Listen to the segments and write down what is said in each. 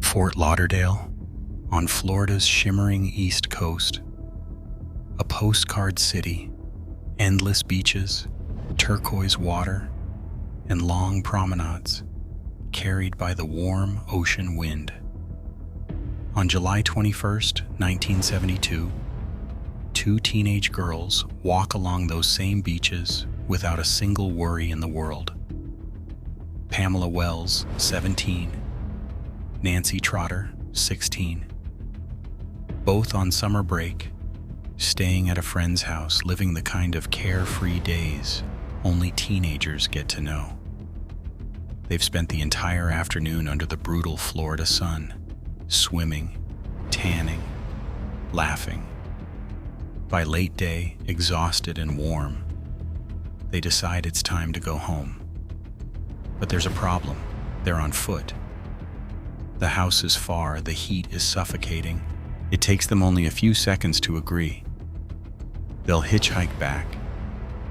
Fort Lauderdale, on Florida's shimmering east coast. A postcard city, endless beaches, turquoise water, and long promenades carried by the warm ocean wind. On July 21st, 1972, two teenage girls walk along those same beaches without a single worry in the world. Pamela Wells, 17, Nancy Trotter, 16. Both on summer break, staying at a friend's house, living the kind of carefree days only teenagers get to know. They've spent the entire afternoon under the brutal Florida sun, swimming, tanning, laughing. By late day, exhausted and warm, they decide it's time to go home. But there's a problem. They're on foot. The house is far, the heat is suffocating. It takes them only a few seconds to agree. They'll hitchhike back.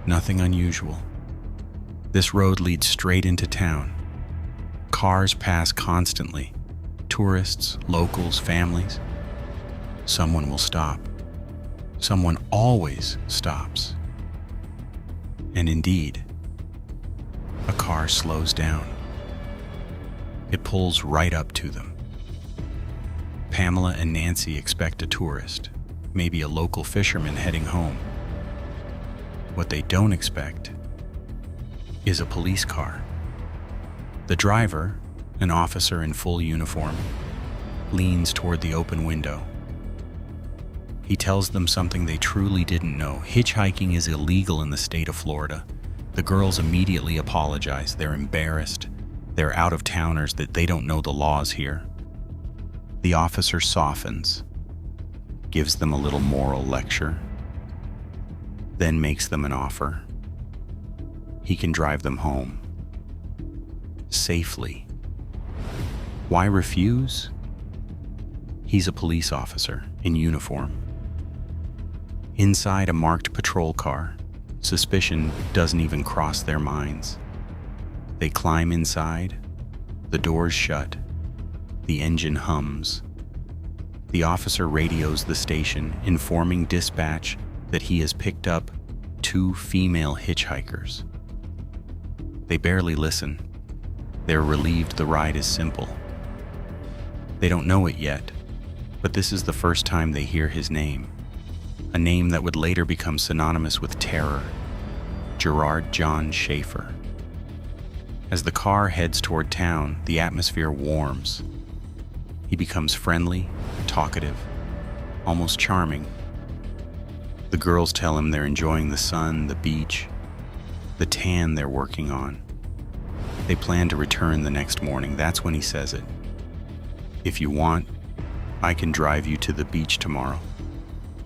Nothing unusual. This road leads straight into town. Cars pass constantly. Tourists, locals, families. Someone will stop. Someone always stops. And indeed, a car slows down. It pulls right up to them. Pamela and Nancy expect a tourist, maybe a local fisherman heading home. What they don't expect is a police car. The driver, an officer in full uniform, leans toward the open window. He tells them something they truly didn't know. Hitchhiking is illegal in the state of Florida. The girls immediately apologize. They're embarrassed. They're out-of-towners, that they don't know the laws here. The officer softens, gives them a little moral lecture, then makes them an offer. He can drive them home. Safely. Why refuse? He's a police officer in uniform. Inside a marked patrol car, suspicion doesn't even cross their minds. They climb inside, the doors shut, the engine hums. The officer radios the station, informing dispatch that he has picked up two female hitchhikers. They barely listen. They're relieved the ride is simple. They don't know it yet, but this is the first time they hear his name, a name that would later become synonymous with terror: Gerard John Schaefer. As the car heads toward town, the atmosphere warms. He becomes friendly, talkative, almost charming. The girls tell him they're enjoying the sun, the beach, the tan they're working on. They plan to return the next morning. That's when he says it. If you want, I can drive you to the beach tomorrow.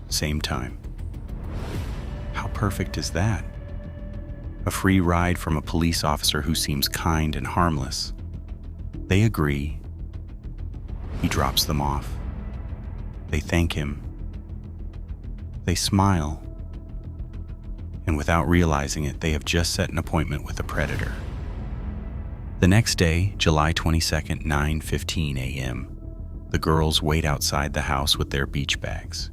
Same time. How perfect is that? A free ride from a police officer who seems kind and harmless. They agree. He drops them off. They thank him. They smile. And without realizing it, they have just set an appointment with a predator. The next day, July 22nd, 9:15 a.m., the girls wait outside the house with their beach bags.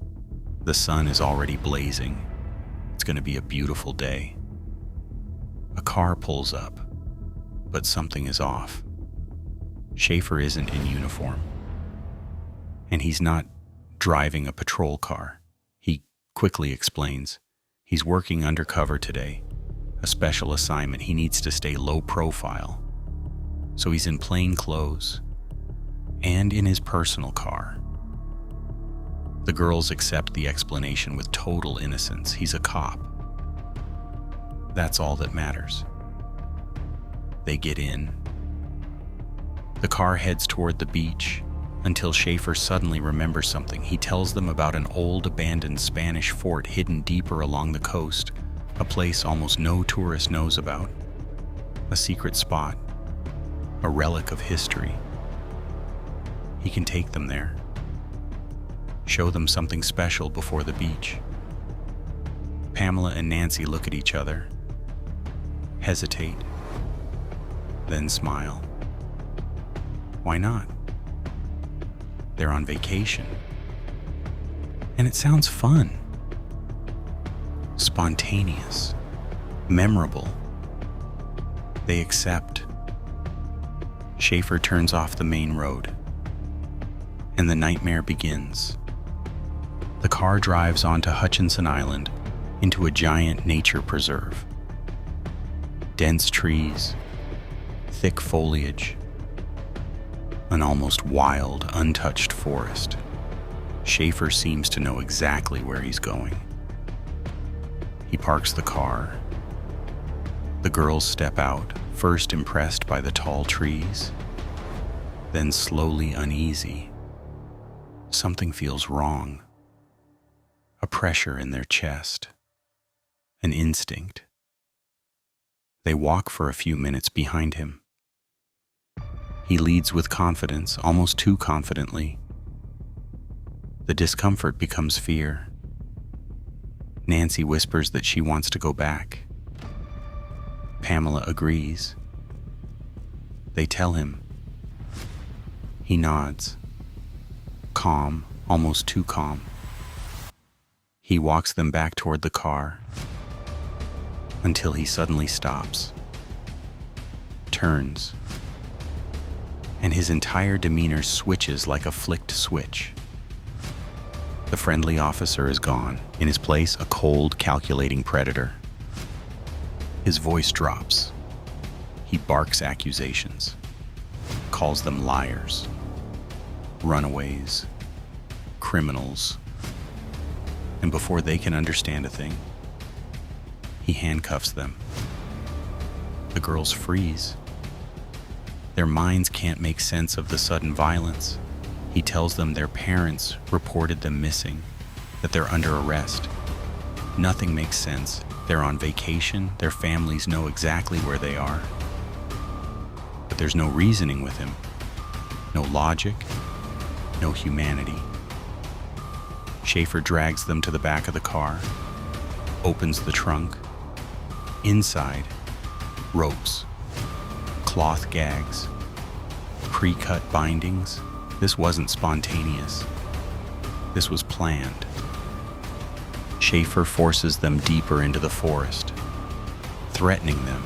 The sun is already blazing. It's going to be a beautiful day. A car pulls up, but something is off. Schaefer isn't in uniform, and he's not driving a patrol car. He quickly explains he's working undercover today, a special assignment. He needs to stay low profile, so he's in plain clothes and in his personal car. The girls accept the explanation with total innocence. He's a cop. That's all that matters. They get in. The car heads toward the beach until Schaefer suddenly remembers something. He tells them about an old abandoned Spanish fort hidden deeper along the coast, a place almost no tourist knows about, a secret spot, a relic of history. He can take them there, show them something special before the beach. Pamela and Nancy look at each other, hesitate, then smile. Why not? they're on vacation. And it sounds fun, spontaneous, memorable. They accept. Schaefer turns off the main road, and the nightmare begins. The car drives onto Hutchinson Island into a giant nature preserve. Dense trees, thick foliage, an almost wild, untouched forest. Schaefer seems to know exactly where he's going. He parks the car. The girls step out, first impressed by the tall trees, then slowly uneasy. Something feels wrong. A pressure in their chest. An instinct. They walk for a few minutes behind him. He leads with confidence, almost too confidently. The discomfort becomes fear. Nancy whispers that she wants to go back. Pamela agrees. They tell him. He nods. Calm, almost too calm. He walks them back toward the car until he suddenly stops, turns, and his entire demeanor switches like a flicked switch. The friendly officer is gone. In his place, a cold, calculating predator. His voice drops. He barks accusations, calls them liars, runaways, criminals. And before they can understand a thing, he handcuffs them. The girls freeze. Their minds can't make sense of the sudden violence. He tells them their parents reported them missing, that they're under arrest. Nothing makes sense. They're on vacation. Their families know exactly where they are. But there's no reasoning with him. No logic. No humanity. Schaefer drags them to the back of the car, opens the trunk. Inside, ropes, cloth gags, pre-cut bindings. This wasn't spontaneous. This was planned. Schaefer forces them deeper into the forest, threatening them,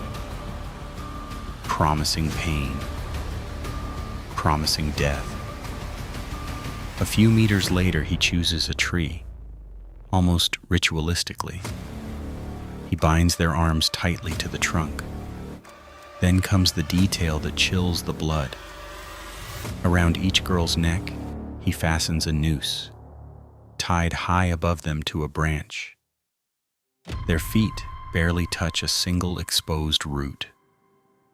promising pain, promising death. A few meters later, he chooses a tree, almost ritualistically. He binds their arms tightly to the trunk. Then comes the detail that chills the blood. Around each girl's neck, he fastens a noose, tied high above them to a branch. Their feet barely touch a single exposed root,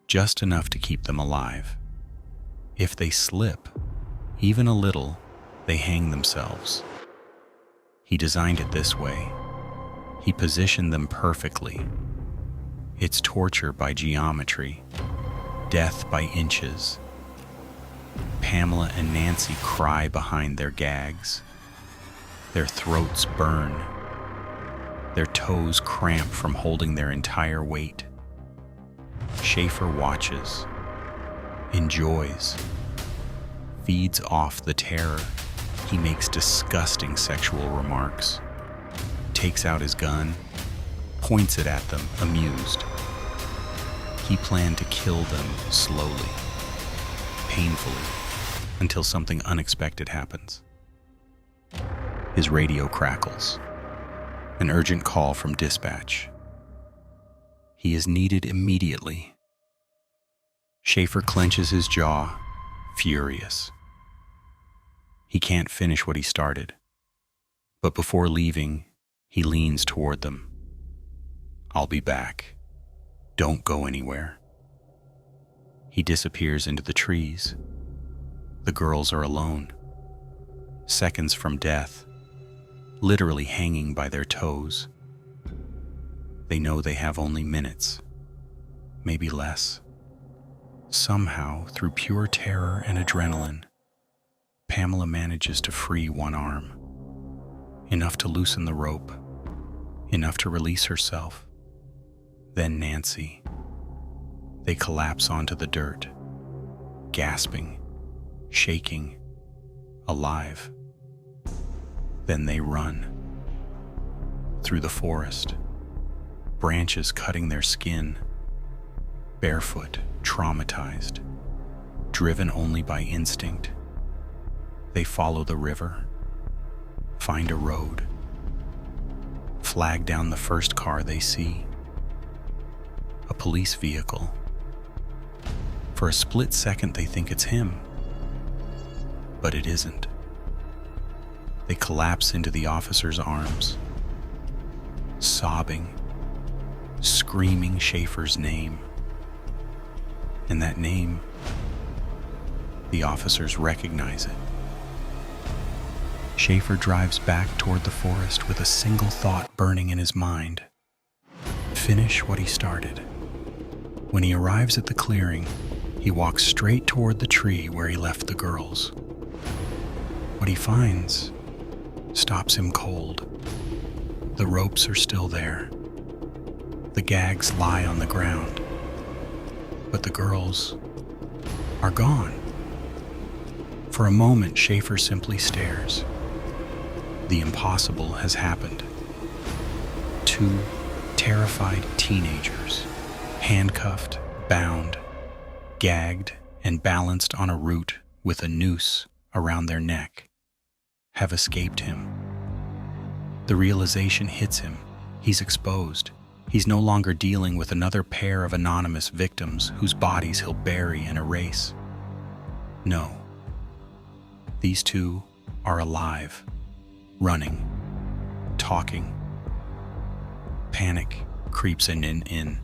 just enough to keep them alive. If they slip, even a little, they hang themselves. He designed it this way. He positioned them perfectly. It's torture by geometry, death by inches. Pamela and Nancy cry behind their gags. Their throats burn. Their toes cramp from holding their entire weight. Schaefer watches, enjoys, feeds off the terror. He makes disgusting sexual remarks, takes out his gun, points it at them, amused. He planned to kill them slowly, painfully, until something unexpected happens. His radio crackles. An urgent call from dispatch. He is needed immediately. Schaefer clenches his jaw, furious. He can't finish what he started. But before leaving, he leans toward them. "I'll be back. Don't go anywhere." He disappears into the trees. The girls are alone, seconds from death, literally hanging by their toes. They know they have only minutes, maybe less. Somehow, through pure terror and adrenaline, Pamela manages to free one arm, enough to loosen the rope, enough to release herself. Then Nancy. They collapse onto the dirt, gasping, shaking, alive. Then they run. Through the forest, branches cutting their skin, barefoot, traumatized, driven only by instinct. They follow the river, find a road, flag down the first car they see. A police vehicle. For a split second, they think it's him, but it isn't. They collapse into the officer's arms, sobbing, screaming Schaefer's name. And that name, the officers recognize it. Schaefer drives back toward the forest with a single thought burning in his mind: finish what he started. When he arrives at the clearing, he walks straight toward the tree where he left the girls. What he finds stops him cold. The ropes are still there. The gags lie on the ground. But the girls are gone. For a moment, Schaefer simply stares. The impossible has happened. Two terrified teenagers, handcuffed, bound, gagged, and balanced on a root with a noose around their neck, have escaped him. The realization hits him. He's exposed. He's no longer dealing with another pair of anonymous victims whose bodies he'll bury and erase. No. These two are alive, running, talking. Panic creeps in,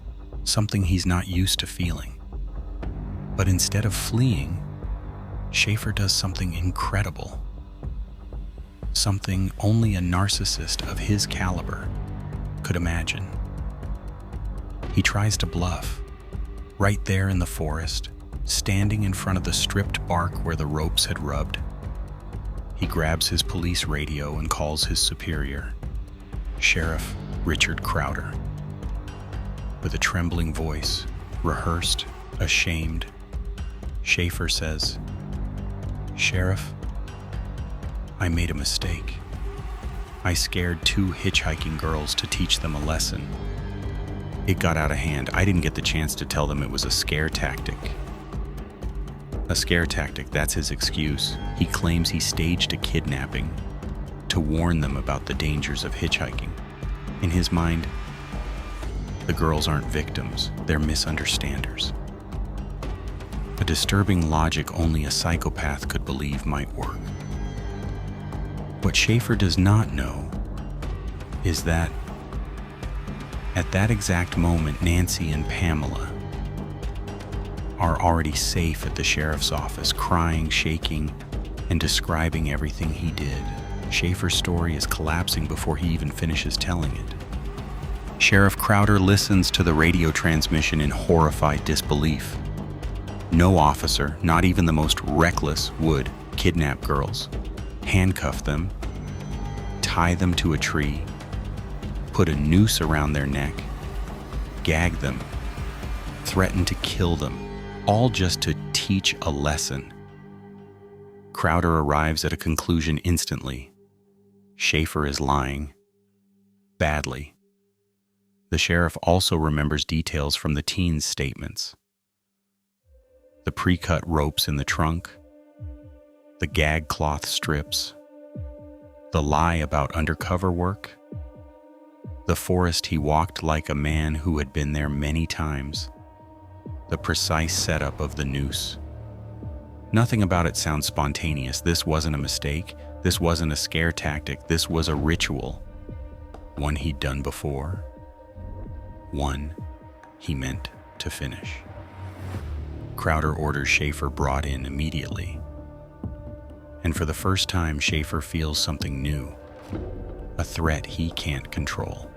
something he's not used to feeling. But instead of fleeing, Schaefer does something incredible. Something only a narcissist of his caliber could imagine. He tries to bluff, right there in the forest, standing in front of the stripped bark where the ropes had rubbed. He grabs his police radio and calls his superior, Sheriff Richard Crowder. With a trembling voice, rehearsed, ashamed, Schaefer says, "Sheriff, I made a mistake. I scared two hitchhiking girls to teach them a lesson. It got out of hand. I didn't get the chance to tell them it was a scare tactic." A scare tactic, that's his excuse. He claims he staged a kidnapping to warn them about the dangers of hitchhiking. In his mind, the girls aren't victims, they're misunderstanders. A disturbing logic only a psychopath could believe might work. What Schaefer does not know is that at that exact moment, Nancy and Pamela are already safe at the sheriff's office, crying, shaking, and describing everything he did. Schaefer's story is collapsing before he even finishes telling it. Sheriff Crowder listens to the radio transmission in horrified disbelief. No officer, not even the most reckless, would kidnap girls, handcuff them, tie them to a tree, put a noose around their neck, gag them, threaten to kill them, all just to teach a lesson. Crowder arrives at a conclusion instantly. Schaefer is lying. Badly. The sheriff also remembers details from the teens' statements. The pre-cut ropes in the trunk, the gag cloth strips, the lie about undercover work, the forest he walked like a man who had been there many times, the precise setup of the noose. Nothing about it sounds spontaneous. This wasn't a mistake. This wasn't a scare tactic. This was a ritual. One he'd done before. One he meant to finish. Crowder orders Schaefer brought in immediately. And for the first time, Schaefer feels something new. A threat he can't control.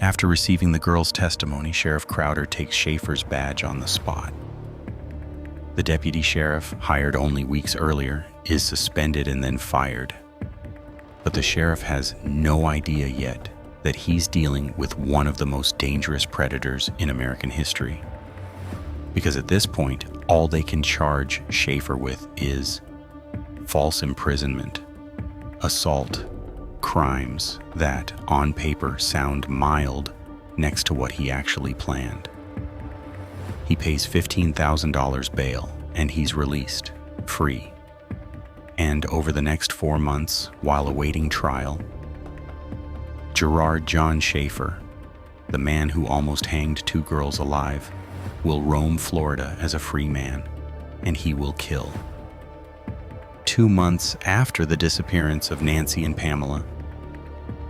After receiving the girl's testimony, Sheriff Crowder takes Schaefer's badge on the spot. The deputy sheriff, hired only weeks earlier, is suspended and then fired. But the sheriff has no idea yet that he's dealing with one of the most dangerous predators in American history. Because at this point, all they can charge Schaefer with is false imprisonment, assault, crimes that, on paper, sound mild next to what he actually planned. He pays $15,000 bail, and he's released, free. And over the next 4 months, while awaiting trial, Gerard John Schaefer, the man who almost hanged 2 girls alive, will roam Florida as a free man, and he will kill. 2 months after the disappearance of Nancy and Pamela,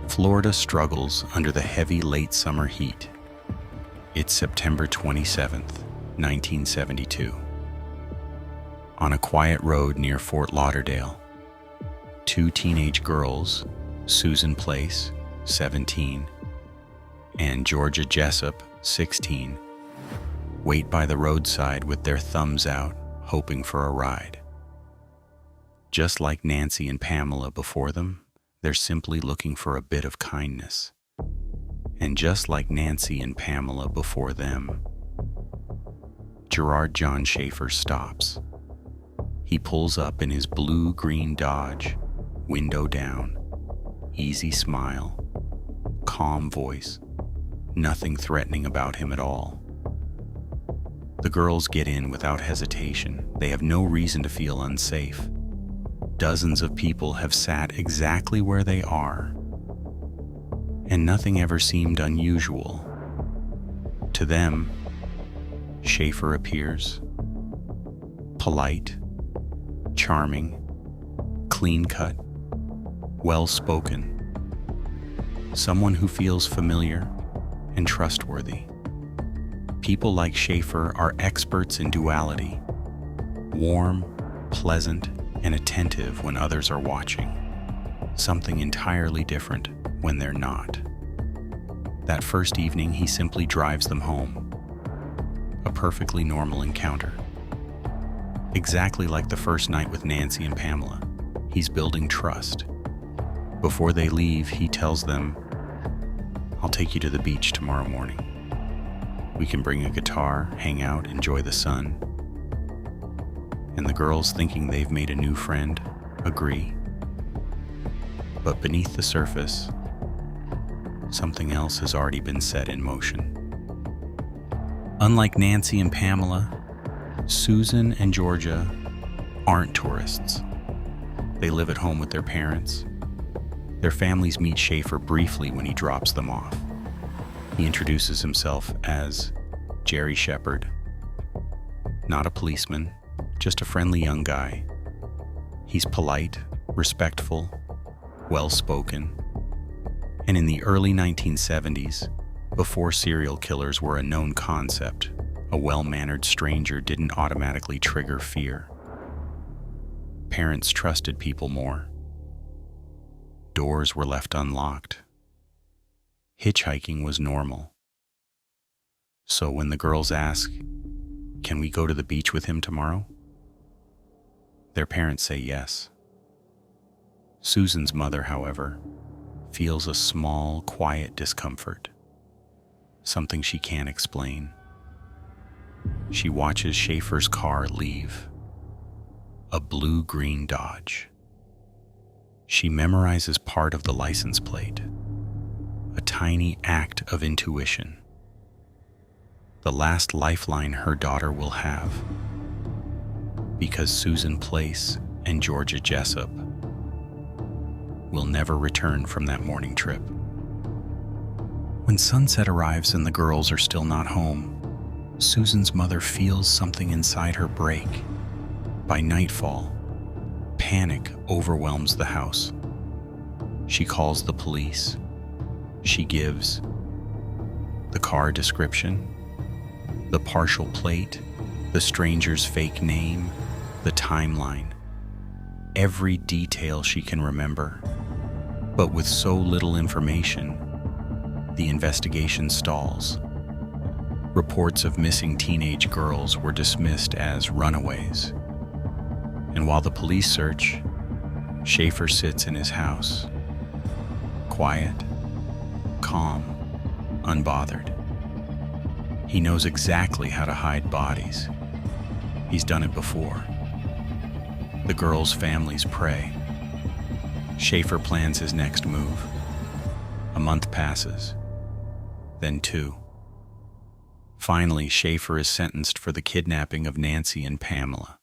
Florida struggles under the heavy late summer heat. It's September 27th, 1972. On a quiet road near Fort Lauderdale, 2 teenage girls, Susan Place, 17, and Georgia Jessup, 16, wait by the roadside with their thumbs out, hoping for a ride. Just like Nancy and Pamela before them, they're simply looking for a bit of kindness. And just like Nancy and Pamela before them, Gerard John Schaefer stops. He pulls up in his blue-green Dodge, window down, easy smile, calm voice, nothing threatening about him at all. The girls get in without hesitation. They have no reason to feel unsafe. Dozens of people have sat exactly where they are, and nothing ever seemed unusual. To them, Schaefer appears, polite, charming, clean-cut, well-spoken, someone who feels familiar and trustworthy. People like Schaefer are experts in duality, warm, pleasant, and attentive when others are watching, something entirely different when they're not. That first evening, he simply drives them home. A perfectly normal encounter. Exactly like the first night with Nancy and Pamela, he's building trust. Before they leave, he tells them, "I'll take you to the beach tomorrow morning. We can bring a guitar, hang out, enjoy the sun." And the girls, thinking they've made a new friend, agree. But beneath the surface, something else has already been set in motion. Unlike Nancy and Pamela, Susan and Georgia aren't tourists. They live at home with their parents. Their families meet Schaefer briefly when he drops them off. He introduces himself as Jerry Shepard. Not a policeman, just a friendly young guy. He's polite, respectful, well-spoken. And in the early 1970s, before serial killers were a known concept, a well-mannered stranger didn't automatically trigger fear. Parents trusted people more. Doors were left unlocked. Hitchhiking was normal. So when the girls ask, "Can we go to the beach with him tomorrow?" their parents say yes. Susan's mother, however, feels a small, quiet discomfort, something she can't explain. She watches Schaefer's car leave, a blue-green Dodge. She memorizes part of the license plate, a tiny act of intuition, the last lifeline her daughter will have, because Susan Place and Georgia Jessup will never return from that morning trip. When sunset arrives and the girls are still not home, Susan's mother feels something inside her break. By nightfall, panic overwhelms the house. She calls the police. She gives the car description, the partial plate, the stranger's fake name, the timeline, every detail she can remember. But with so little information, the investigation stalls. Reports of missing teenage girls were dismissed as runaways. And while the police search, Schaefer sits in his house, quiet, calm, unbothered. He knows exactly how to hide bodies. He's done it before. The girls' families pray. Schaefer plans his next move. A month passes, then 2. Finally, Schaefer is sentenced for the kidnapping of Nancy and Pamela.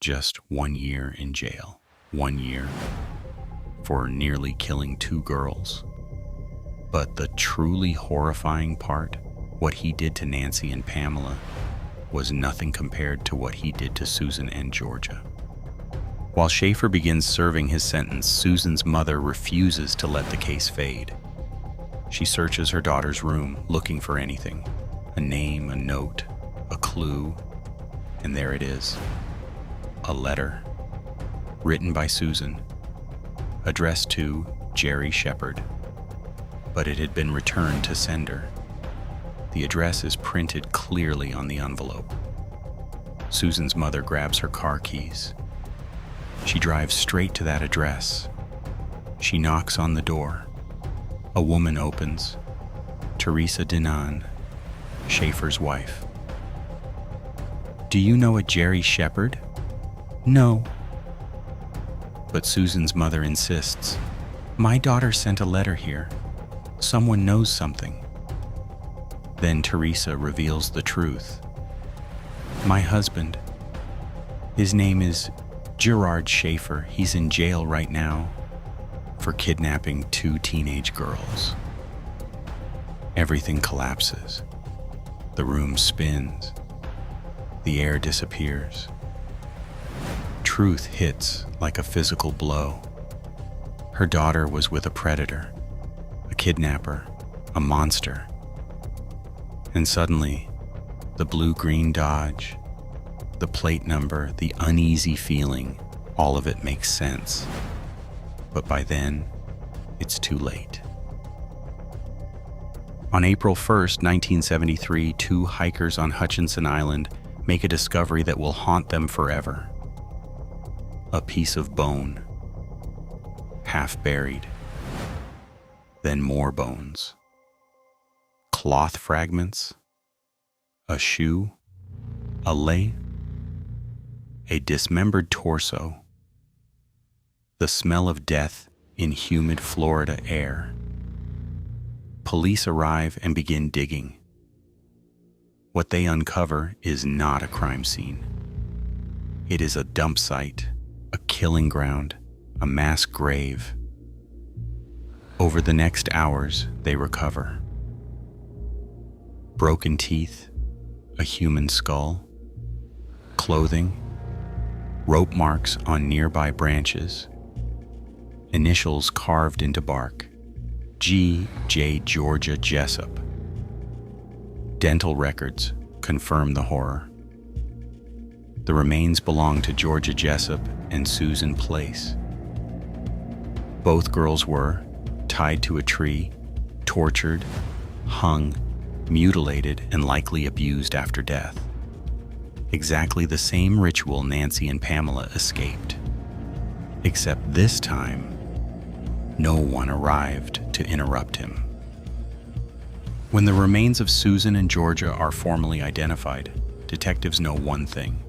Just 1 year in jail. 1 year for nearly killing 2 girls. But the truly horrifying part, what he did to Nancy and Pamela, was nothing compared to what he did to Susan and Georgia. While Schaefer begins serving his sentence, Susan's mother refuses to let the case fade. She searches her daughter's room, looking for anything. A name, a note, a clue, and there it is. A letter, written by Susan, addressed to Jerry Shepard, but it had been returned to sender. The address is printed clearly on the envelope. Susan's mother grabs her car keys. She drives straight to that address. She knocks on the door. A woman opens. Teresa Dinan, Schaefer's wife. "Do you know a Jerry Shepard?" "No." But Susan's mother insists. "My daughter sent a letter here. Someone knows something." Then Teresa reveals the truth. "My husband. His name is Gerard Schaefer. He's in jail right now for kidnapping 2 teenage girls." Everything collapses. The room spins. The air disappears. Truth hits like a physical blow. Her daughter was with a predator, a kidnapper, a monster. And suddenly, the blue-green Dodge, the plate number, the uneasy feeling, all of it makes sense. But by then, it's too late. On April 1st, 1973, 2 hikers on Hutchinson Island make a discovery that will haunt them forever. A piece of bone, half buried, then more bones. Cloth fragments, a shoe, a leg, a dismembered torso, the smell of death in humid Florida air. Police arrive and begin digging. What they uncover is not a crime scene. It is a dump site, a killing ground, a mass grave. Over the next hours, they recover broken teeth, a human skull, clothing, rope marks on nearby branches, initials carved into bark, G. J. Georgia Jessup. Dental records confirm the horror. The remains belong to Georgia Jessup and Susan Place. Both girls were tied to a tree, tortured, hung, mutilated, and likely abused after death. Exactly the same ritual Nancy and Pamela escaped. Except this time, no one arrived to interrupt him. When the remains of Susan and Georgia are formally identified, detectives know one thing.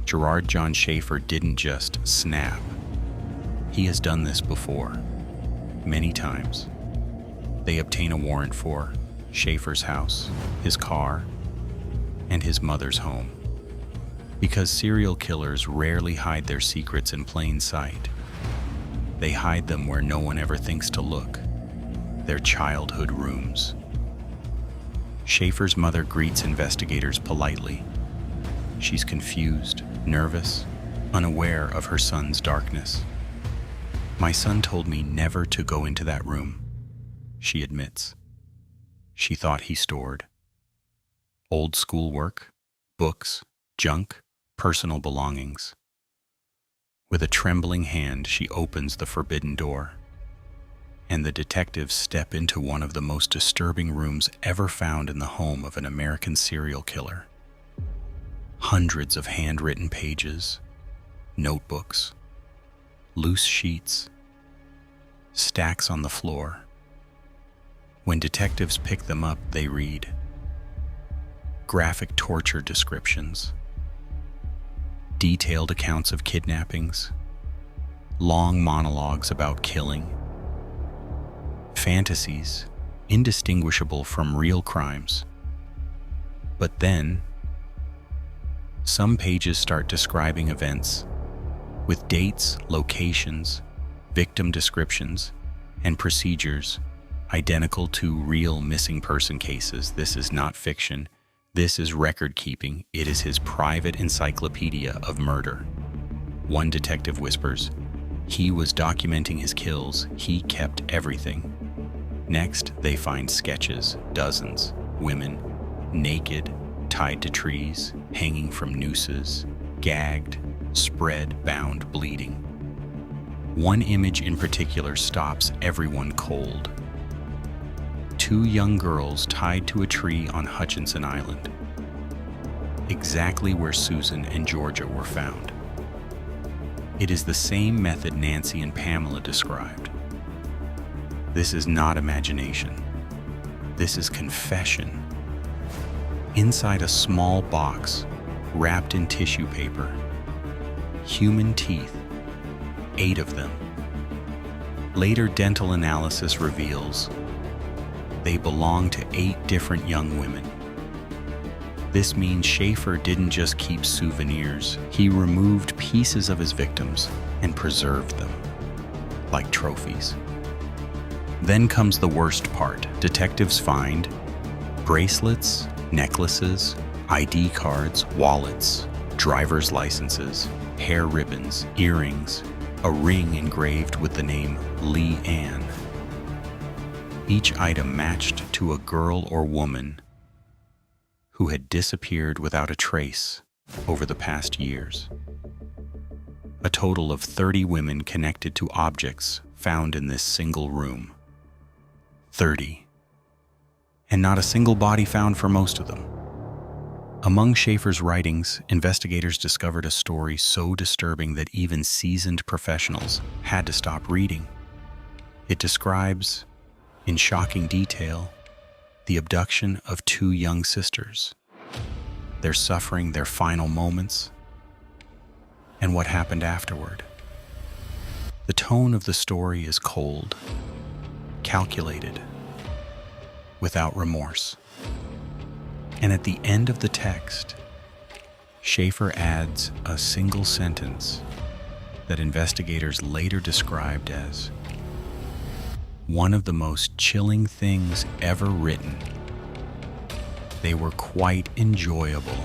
Gerard John Schaefer didn't just snap. He has done this before, many times. They obtain a warrant for Schaefer's house, his car, and his mother's home. Because serial killers rarely hide their secrets in plain sight. They hide them where no one ever thinks to look, their childhood rooms. Schaefer's mother greets investigators politely. She's confused, nervous, unaware of her son's darkness. "My son told me never to go into that room," she admits. She thought he stored old schoolwork, books, junk, personal belongings. With a trembling hand, she opens the forbidden door, and the detectives step into one of the most disturbing rooms ever found in the home of an American serial killer. Hundreds of handwritten pages, notebooks, loose sheets, stacks on the floor. When detectives pick them up, they read graphic torture descriptions, detailed accounts of kidnappings, long monologues about killing, fantasies indistinguishable from real crimes. But then, some pages start describing events with dates, locations, victim descriptions, and procedures identical to real missing person cases. This is not fiction. This is record keeping. It is his private encyclopedia of murder. One detective whispers, he was documenting his kills. He kept everything. Next, they find sketches, dozens, women, naked, tied to trees, hanging from nooses, gagged, spread, bound, bleeding. One image in particular stops everyone cold. 2 young girls tied to a tree on Hutchinson Island, exactly where Susan and Georgia were found. It is the same method Nancy and Pamela described. This is not imagination. This is confession. Inside a small box, wrapped in tissue paper, human teeth, 8 of them. Later dental analysis reveals they belong to 8 different young women. This means Schaefer didn't just keep souvenirs. He removed pieces of his victims and preserved them, like trophies. Then comes the worst part. Detectives find bracelets, necklaces, ID cards, wallets, driver's licenses, hair ribbons, earrings, a ring engraved with the name Lee Ann. Each item matched to a girl or woman who had disappeared without a trace over the past years. A total of 30 women connected to objects found in this single room. 30. And not a single body found for most of them. Among Schaefer's writings, investigators discovered a story so disturbing that even seasoned professionals had to stop reading. It describes, in shocking detail, the abduction of 2 young sisters, their suffering, their final moments, and what happened afterward. The tone of the story is cold, calculated, without remorse. And at the end of the text, Schaefer adds a single sentence that investigators later described as one of the most chilling things ever written. They were quite enjoyable,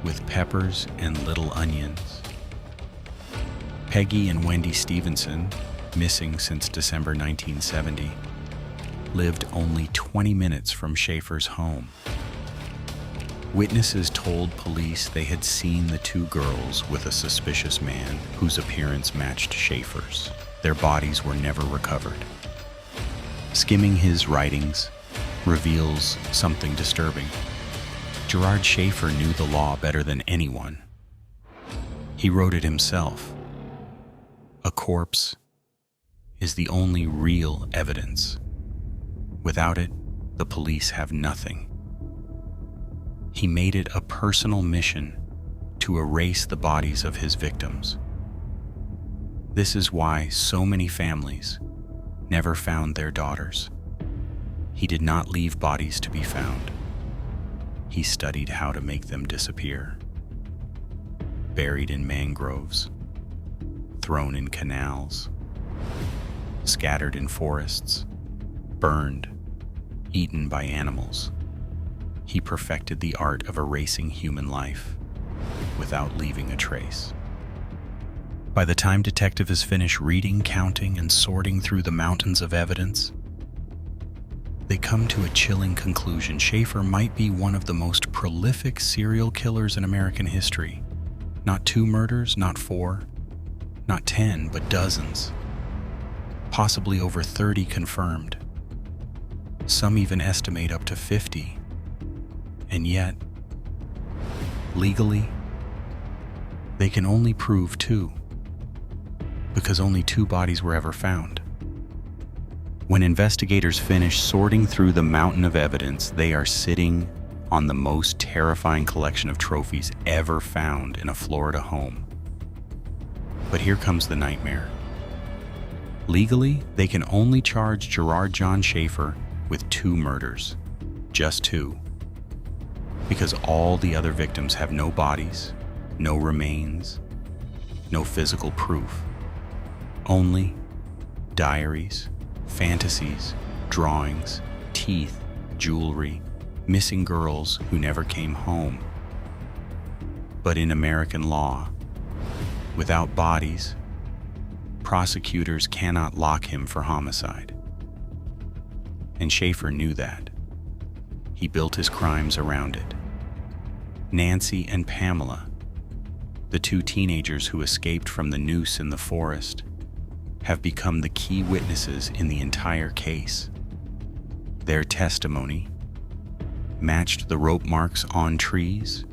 with peppers and little onions. Peggy and Wendy Stevenson, missing since December 1970, lived only 20 minutes from Schaefer's home. Witnesses told police they had seen the 2 girls with a suspicious man whose appearance matched Schaefer's. Their bodies were never recovered. Skimming his writings reveals something disturbing. Gerard Schaefer knew the law better than anyone. He wrote it himself. A corpse is the only real evidence. Without it, the police have nothing. He made it a personal mission to erase the bodies of his victims. This is why so many families never found their daughters. He did not leave bodies to be found. He studied how to make them disappear. Buried in mangroves, thrown in canals, scattered in forests, burned, eaten by animals. He perfected the art of erasing human life without leaving a trace. By the time detectives finish reading, counting, and sorting through the mountains of evidence, they come to a chilling conclusion. Schaefer might be one of the most prolific serial killers in American history. Not 2 murders, not 4, not 10, but dozens. Possibly over 30 confirmed. Some even estimate up to 50. And yet, legally, they can only prove 2, because only 2 bodies were ever found. When investigators finish sorting through the mountain of evidence, they are sitting on the most terrifying collection of trophies ever found in a Florida home. But here comes the nightmare. Legally, they can only charge Gerard John Schaefer with 2 murders. Just 2. Because all the other victims have no bodies, no remains, no physical proof. Only diaries, fantasies, drawings, teeth, jewelry, missing girls who never came home. But in American law, without bodies, prosecutors cannot lock him for homicide. And Schaefer knew that. He built his crimes around it. Nancy and Pamela, the 2 teenagers who escaped from the noose in the forest, have become the key witnesses in the entire case. Their testimony matched the rope marks on trees,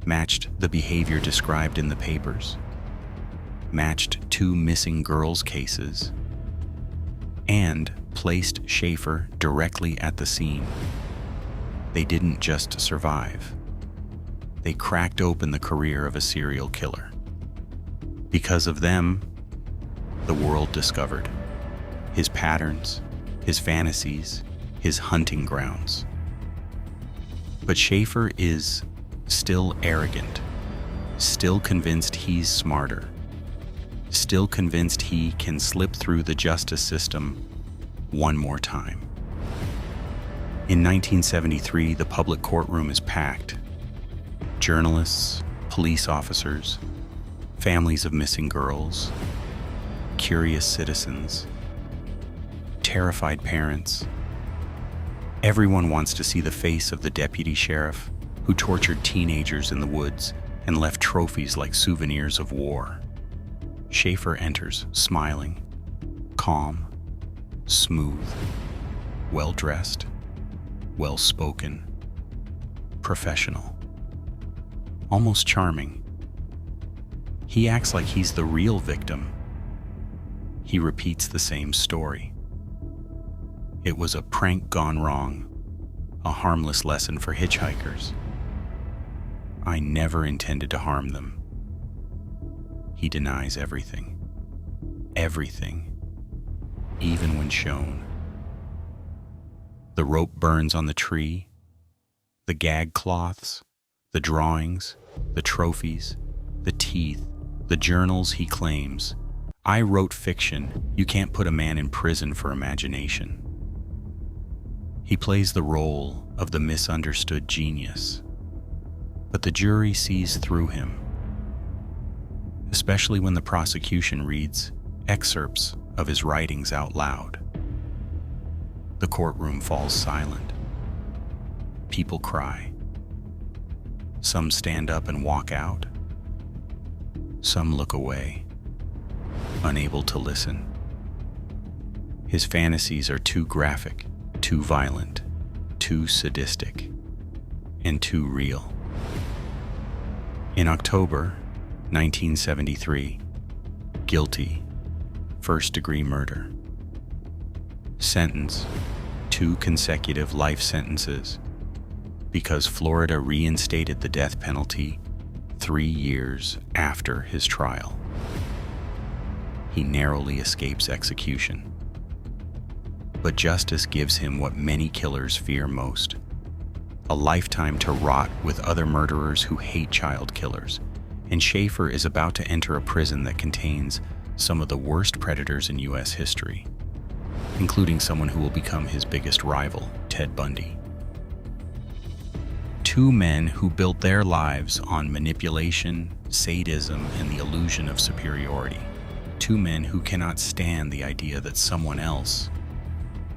matched the behavior described in the papers, matched 2 missing girls' cases, and placed Schaefer directly at the scene. They didn't just survive. They cracked open the career of a serial killer. Because of them, the world discovered his patterns, his fantasies, his hunting grounds. But Schaefer is still arrogant, still convinced he's smarter, still convinced he can slip through the justice system one more time. In 1973, the public courtroom is packed. Journalists, police officers, families of missing girls, curious citizens, terrified parents. Everyone wants to see the face of the deputy sheriff who tortured teenagers in the woods and left trophies like souvenirs of war. Schaefer enters, smiling, calm, smooth, well-dressed, well-spoken, professional, almost charming. He acts like he's the real victim. He repeats the same story. It was a prank gone wrong, a harmless lesson for hitchhikers. I never intended to harm them. He denies everything. Everything. Even when shown. The rope burns on the tree, the gag cloths, the drawings, the trophies, the teeth, the journals he claims. I wrote fiction. You can't put a man in prison for imagination. He plays the role of the misunderstood genius, but the jury sees through him, especially when the prosecution reads excerpts of his writings out loud. The courtroom falls silent. People cry. Some stand up and walk out. Some look away, unable to listen. His fantasies are too graphic, too violent, too sadistic, and too real. In October 1973, guilty, first-degree murder. Sentence, 2 consecutive life sentences, because Florida reinstated the death penalty 3 years after his trial. He narrowly escapes execution. But justice gives him what many killers fear most: a lifetime to rot with other murderers who hate child killers. And Schaefer is about to enter a prison that contains some of the worst predators in U.S. history, including someone who will become his biggest rival, Ted Bundy. 2 men who built their lives on manipulation, sadism, and the illusion of superiority. 2 men who cannot stand the idea that someone else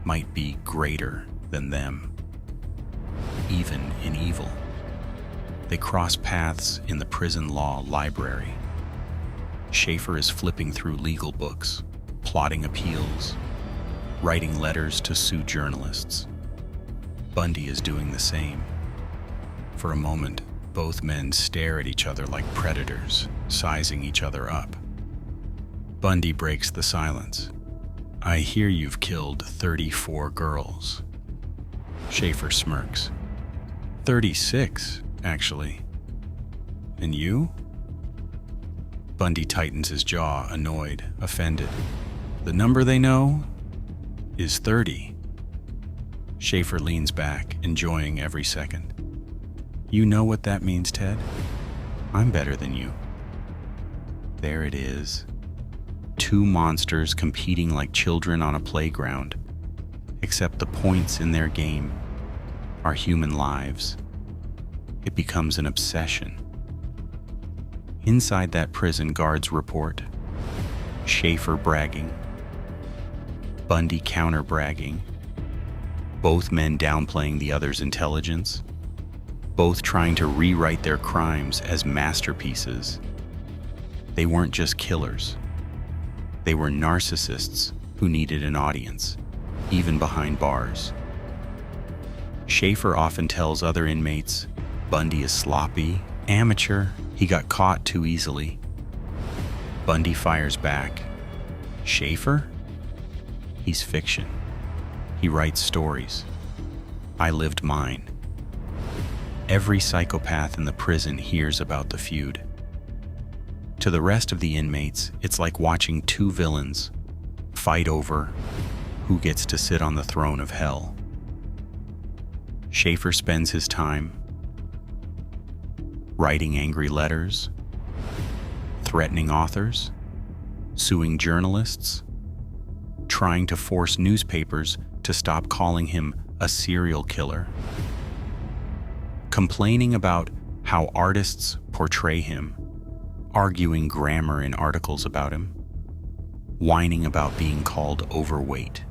might be greater than them, even in evil. They cross paths in the prison law library. Schaefer is flipping through legal books, plotting appeals, writing letters to sue journalists. Bundy is doing the same. For a moment, both men stare at each other like predators, sizing each other up. Bundy breaks the silence. "I hear you've killed 34 girls." Schaefer smirks. 36, actually. And you? Bundy tightens his jaw, annoyed, offended. The number they know is 30. Schaefer leans back, enjoying every second. You know what that means, Ted? I'm better than you. There it is. Two monsters competing like children on a playground, except the points in their game are human lives. It becomes an obsession. Inside that prison, guards report Schaefer bragging, Bundy counter-bragging, both men downplaying the other's intelligence, both trying to rewrite their crimes as masterpieces. They weren't just killers. They were narcissists who needed an audience, even behind bars. Schaefer often tells other inmates Bundy is sloppy, amateur, he got caught too easily. Bundy fires back. Schaefer? He's fiction. He writes stories. I lived mine. Every psychopath in the prison hears about the feud. To the rest of the inmates, it's like watching two villains fight over who gets to sit on the throne of hell. Schaefer spends his time writing angry letters, threatening authors, suing journalists, trying to force newspapers to stop calling him a serial killer, complaining about how artists portray him, arguing grammar in articles about him, whining about being called overweight.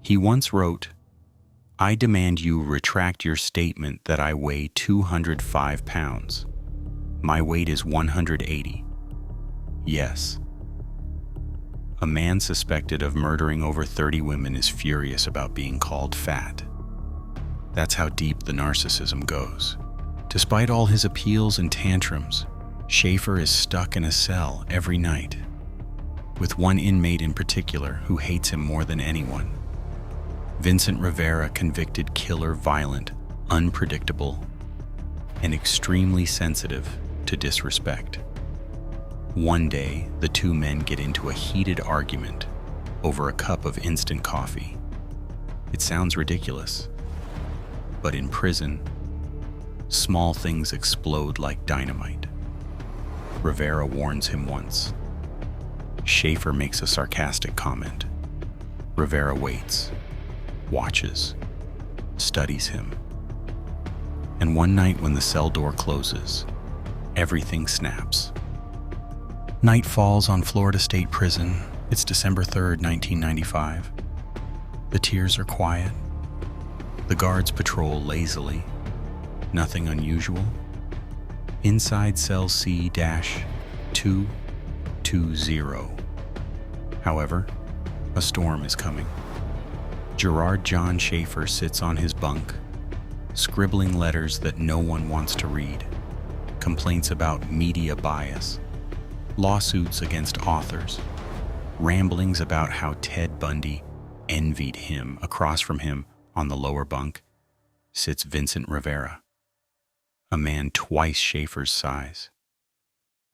He once wrote, I demand you retract your statement that I weigh 205 pounds. My weight is 180. Yes. A man suspected of murdering over 30 women is furious about being called fat. That's how deep the narcissism goes. Despite all his appeals and tantrums, Schaefer is stuck in a cell every night, with one inmate in particular who hates him more than anyone. Vincent Rivera, convicted killer, violent, unpredictable, and extremely sensitive to disrespect. One day, the two men get into a heated argument over a cup of instant coffee. It sounds ridiculous, but in prison, small things explode like dynamite. Rivera warns him once. Schaefer makes a sarcastic comment. Rivera waits, watches, studies him. And one night when the cell door closes, everything snaps. Night falls on Florida State Prison. It's December 3rd, 1995. The tiers are quiet. The guards patrol lazily. Nothing unusual. Inside cell C-220. However, a storm is coming. Gerard John Schaefer sits on his bunk, scribbling letters that no one wants to read, complaints about media bias, lawsuits against authors, ramblings about how Ted Bundy envied him. Across from him, on the lower bunk, sits Vincent Rivera, a man twice Schaefer's size,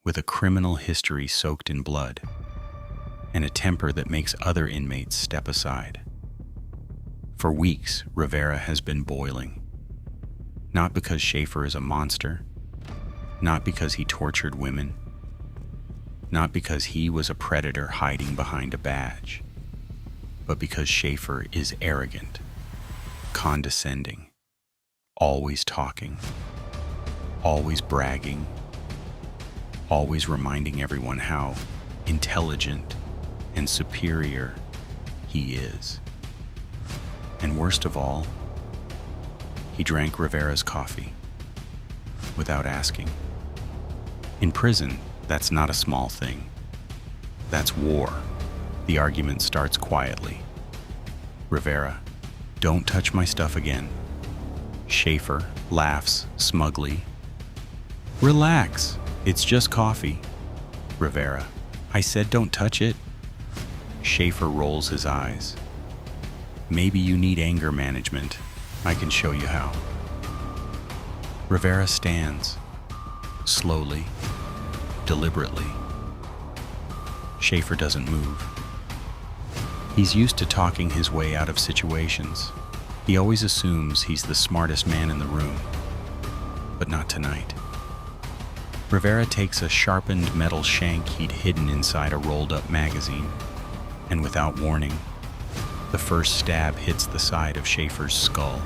with a criminal history soaked in blood, and a temper that makes other inmates step aside. For weeks, Rivera has been boiling. Not because Schaefer is a monster, not because he tortured women, not because he was a predator hiding behind a badge, but because Schaefer is arrogant, condescending, always talking, always bragging, always reminding everyone how intelligent and superior he is. And worst of all, he drank Rivera's coffee without asking. In prison, that's not a small thing. That's war. The argument starts quietly. Rivera, don't touch my stuff again. Schaefer laughs smugly. Relax, it's just coffee. Rivera, I said don't touch it. Schaefer rolls his eyes. Maybe you need anger management. I can show you how. Rivera stands, slowly, deliberately. Schaefer doesn't move. He's used to talking his way out of situations. He always assumes he's the smartest man in the room, but not tonight. Rivera takes a sharpened metal shank he'd hidden inside a rolled-up magazine, and without warning, the first stab hits the side of Schaefer's skull.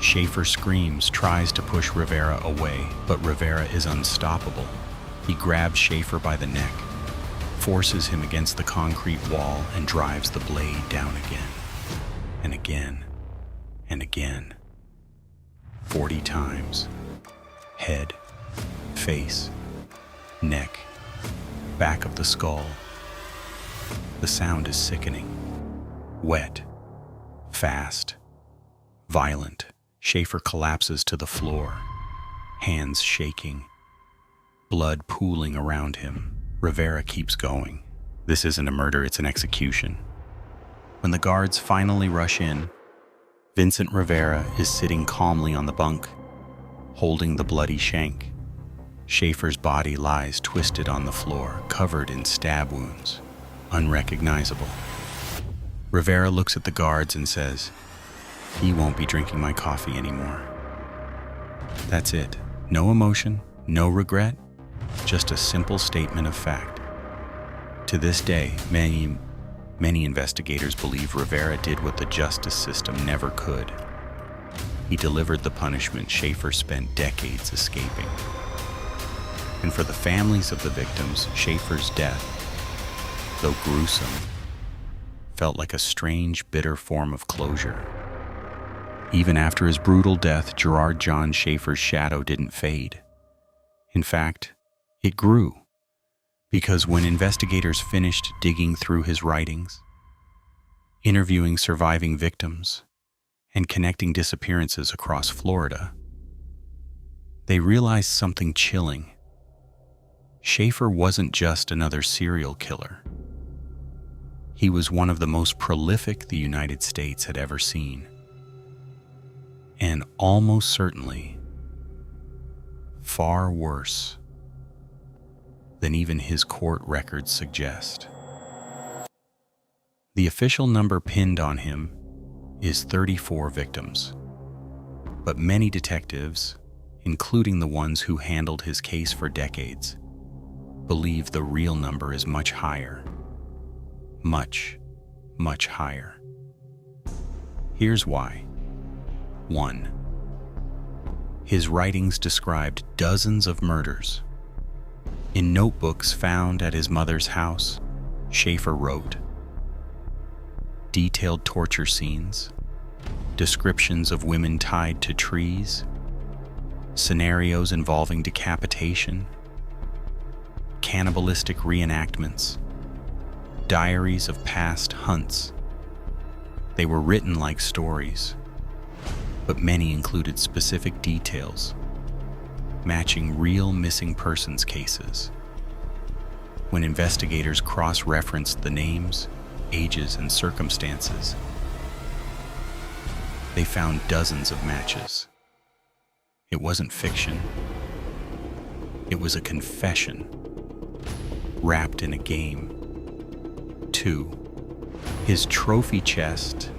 Schaefer screams, tries to push Rivera away, but Rivera is unstoppable. He grabs Schaefer by the neck, forces him against the concrete wall, and drives the blade down again, and again, and again. 40 times. Head, face, neck, back of the skull. The sound is sickening. Wet, fast, violent. Schaefer collapses to the floor, hands shaking, blood pooling around him. Rivera keeps going. This isn't a murder, it's an execution. When the guards finally rush in, Vincent Rivera is sitting calmly on the bunk, holding the bloody shank. Schaefer's body lies twisted on the floor, covered in stab wounds, unrecognizable. Rivera looks at the guards and says, "He won't be drinking my coffee anymore." That's it. No emotion, no regret, just a simple statement of fact. To this day, many investigators believe Rivera did what the justice system never could. He delivered the punishment Schaefer spent decades escaping. And for the families of the victims, Schaefer's death, though gruesome, felt like a strange, bitter form of closure. Even after his brutal death, Gerard John Schaefer's shadow didn't fade. In fact, it grew, because when investigators finished digging through his writings, interviewing surviving victims, and connecting disappearances across Florida, they realized something chilling. Schaefer wasn't just another serial killer. He was one of the most prolific the United States had ever seen. And almost certainly far worse than even his court records suggest. The official number pinned on him is 34 victims, but many detectives, including the ones who handled his case for decades, believe the real number is much higher. Much, much higher. Here's why. 1. His writings described dozens of murders. In notebooks found at his mother's house, Schaefer wrote detailed torture scenes, descriptions of women tied to trees, scenarios involving decapitation, cannibalistic reenactments, diaries of past hunts. They were written like stories, but many included specific details, matching real missing persons cases. When investigators cross-referenced the names, ages, and circumstances, they found dozens of matches. It wasn't fiction. It was a confession, wrapped in a game. 2. His trophy chest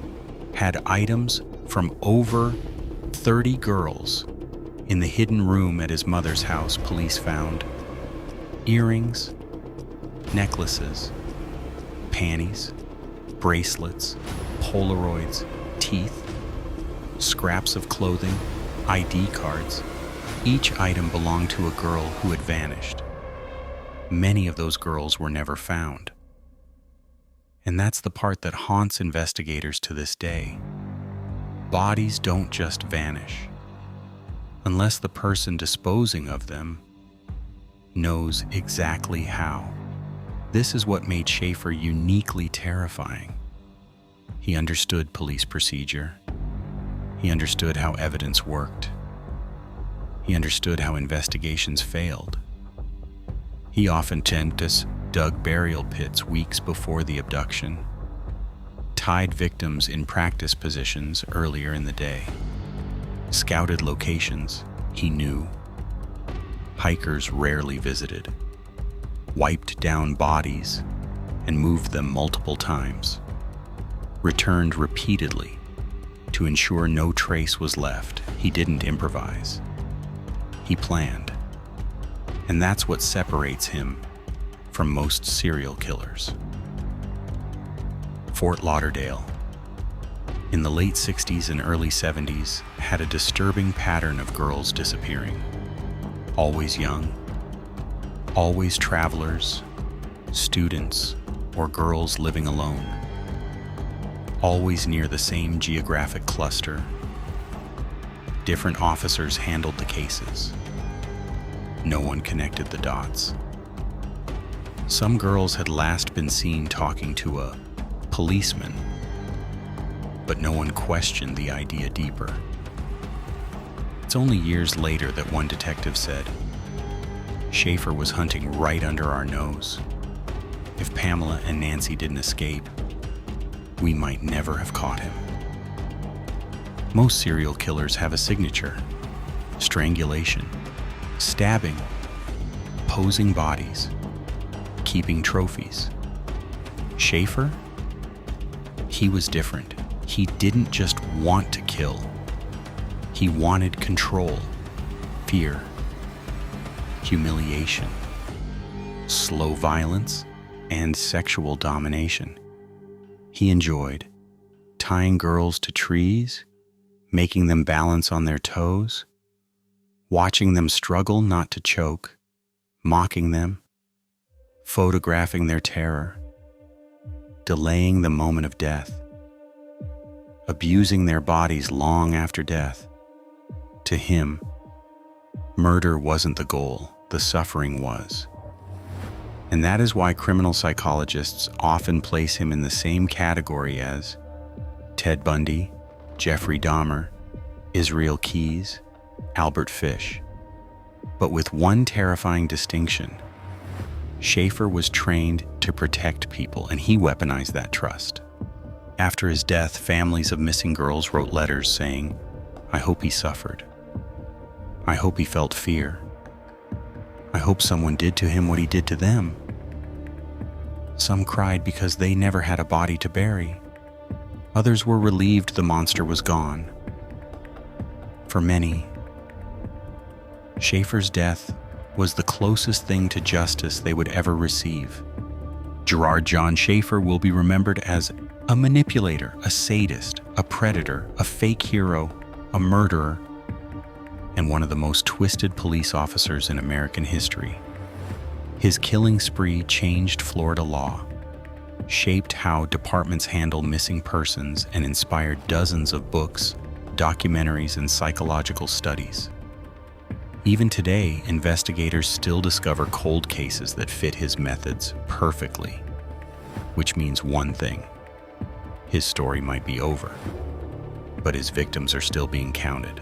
had items from over 30 girls. In the hidden room at his mother's house, police found earrings, necklaces, panties, bracelets, Polaroids, teeth, scraps of clothing, ID cards. Each item belonged to a girl who had vanished. Many of those girls were never found. And that's the part that haunts investigators to this day. Bodies don't just vanish, unless the person disposing of them knows exactly how. This is what made Schaefer uniquely terrifying. He understood police procedure. He understood how evidence worked. He understood how investigations failed. He often dug burial pits weeks before the abduction, tied victims in practice positions earlier in the day, scouted locations, he knew. Hikers rarely visited, wiped down bodies, and moved them multiple times, returned repeatedly to ensure no trace was left. He didn't improvise. He planned. And that's what separates him from most serial killers. Fort Lauderdale, in the late 60s and early 70s, had a disturbing pattern of girls disappearing. Always young, always travelers, students, or girls living alone. Always near the same geographic cluster. Different officers handled the cases. No one connected the dots. Some girls had last been seen talking to a policeman, but no one questioned the idea deeper. It's only years later that one detective said, "Schaefer was hunting right under our nose. If Pamela and Nancy didn't escape, we might never have caught him." Most serial killers have a signature: strangulation, stabbing, posing bodies, keeping trophies. Schaefer? He was different. He didn't just want to kill. He wanted control, fear, humiliation, slow violence, and sexual domination. He enjoyed tying girls to trees, making them balance on their toes, watching them struggle not to choke, mocking them, photographing their terror, delaying the moment of death, abusing their bodies long after death. To him, murder wasn't the goal, the suffering was. And that is why criminal psychologists often place him in the same category as Ted Bundy, Jeffrey Dahmer, Israel Keyes, Albert Fish. But with one terrifying distinction: Schaefer was trained to protect people, and he weaponized that trust. After his death, families of missing girls wrote letters saying, "I hope he suffered. I hope he felt fear. I hope someone did to him what he did to them." Some cried because they never had a body to bury. Others were relieved the monster was gone. For many, Schaefer's death was the closest thing to justice they would ever receive. Gerard John Schaefer will be remembered as a manipulator, a sadist, a predator, a fake hero, a murderer, and one of the most twisted police officers in American history. His killing spree changed Florida law, shaped how departments handle missing persons, and inspired dozens of books, documentaries, and psychological studies. Even today, investigators still discover cold cases that fit his methods perfectly, which means one thing: his story might be over, but his victims are still being counted.